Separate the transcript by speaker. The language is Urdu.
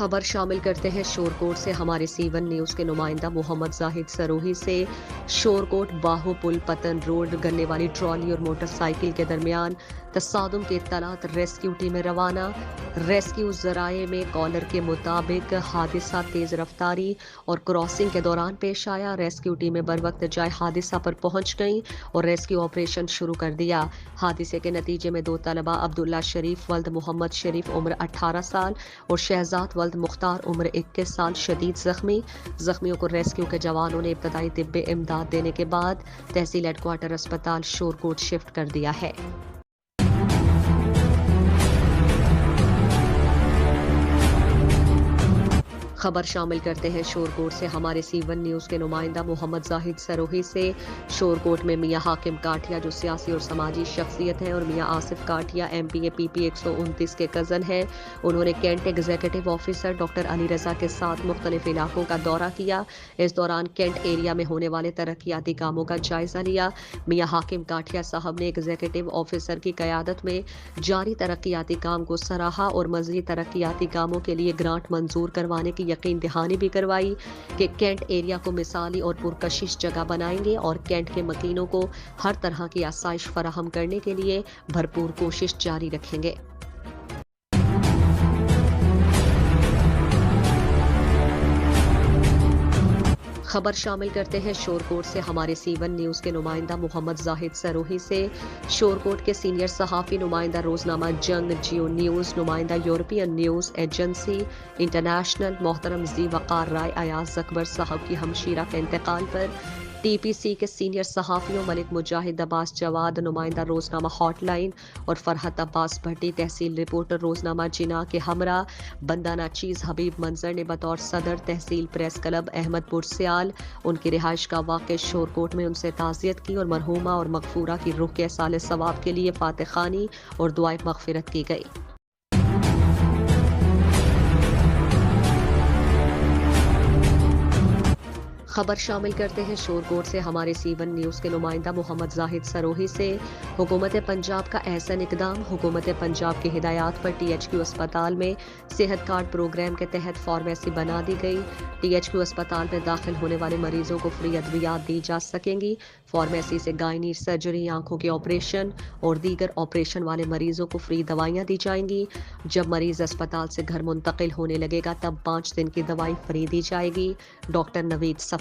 Speaker 1: خبر شامل کرتے ہیں شورکوٹ سے ہمارے سی1 نیوز کے نمائندہ محمد زاہد سروہی سے۔ شورکوٹ باہو پل پتن روڈ گنے والی ٹرالی اور موٹر سائیکل کے درمیان تصادم کی اطلاعات ریسکیو ٹیمیں روانہ۔ ریسکیو ذرائع میں کالر کے مطابق حادثہ تیز رفتاری اور کراسنگ کے دوران پیش آیا۔ ریسکیو ٹیمیں بروقت جائے حادثہ پر پہنچ گئیں اور ریسکیو آپریشن شروع کر دیا۔ حادثے کے نتیجے میں 2 طلبہ عبداللہ شریف ولد محمد شریف عمر 18 سال اور شہزاد ولد مختار عمر 21 سال شدید زخمی۔ زخمیوں کو ریسکیو کے جوانوں نے ابتدائی طبی امداد دینے کے بعد تحصیل ہیڈ کوارٹر اسپتال شورکوٹ شفٹ کر دیا ہے۔ خبر شامل کرتے ہیں شورکوٹ سے ہمارے سی1 نیوز کے نمائندہ محمد زاہد سروہی سے۔ شورکوٹ میں میاں حاکم کاٹیا جو سیاسی اور سماجی شخصیت ہیں اور میاں آصف کاٹیا MP PP 129 کے کزن ہیں، انہوں نے Kent executive officer doctor Ali Raza کے ساتھ مختلف علاقوں کا دورہ کیا۔ اس دوران کینٹ ایریا میں ہونے والے ترقیاتی کاموں کا جائزہ لیا۔ میاں حاکم کاٹیا صاحب نے ایگزیکٹو آفیسر کی قیادت میں جاری ترقیاتی کام کو سراہا اور مزید ترقیاتی کاموں کے لیے گرانٹ منظور کروانے کی یقین دہانی بھی کروائی کہ کینٹ ایریا کو مثالی اور پرکشش جگہ بنائیں گے اور کینٹ کے مکینوں کو ہر طرح کی آسائش فراہم کرنے کے لیے بھرپور کوشش جاری رکھیں گے۔ خبر شامل کرتے ہیں شورکوٹ سے ہمارے سی1 نیوز کے نمائندہ محمد زاہد سروہی سے۔ شورکوٹ کے سینئر صحافی نمائندہ روزنامہ جنگ جیو نیوز، نمائندہ یورپین نیوز ایجنسی انٹرنیشنل محترم زی وقار رائے ایاز اکبر صاحب کی ہمشیرہ کے انتقال پر TPC کے سینئر صحافیوں ملک مجاہد عباس جواد، نمائندہ روزنامہ ہاٹ لائن اور فرحت عباس بھٹی، تحصیل رپورٹر روزنامہ جناح کے ہمراہ بندہ ناچیز حبیب منظر نے بطور صدر تحصیل پریس کلب احمد پور سیال ان کی رہائش کا واقع شورکوٹ میں ان سے تعزیت کی اور مرحومہ اور مغفورہ کی روح کے ایصال ثواب کے لیے فاتح خوانی اور دعائے مغفرت کی گئی۔ خبر شامل کرتے ہیں شورکوٹ سے ہمارے سی1 نیوز کے نمائندہ محمد زاہد سروہی سے۔ حکومت پنجاب کا احسن اقدام، حکومت پنجاب کی ہدایات پر THQ اسپتال میں صحت کارڈ پروگرام کے تحت فارمیسی بنا دی گئی۔ THQ اسپتال میں داخل ہونے والے مریضوں کو فری ادویات دی جا سکیں گی۔ فارمیسی سے گائنی سرجری، آنکھوں کے آپریشن اور دیگر آپریشن والے مریضوں کو فری دوائیاں دی جائیں گی۔ جب مریض اسپتال سے گھر منتقل ہونے لگے گا تب 5 دن کی دوائی فری دی جائے گی۔ ڈاکٹر نوید صفدر۔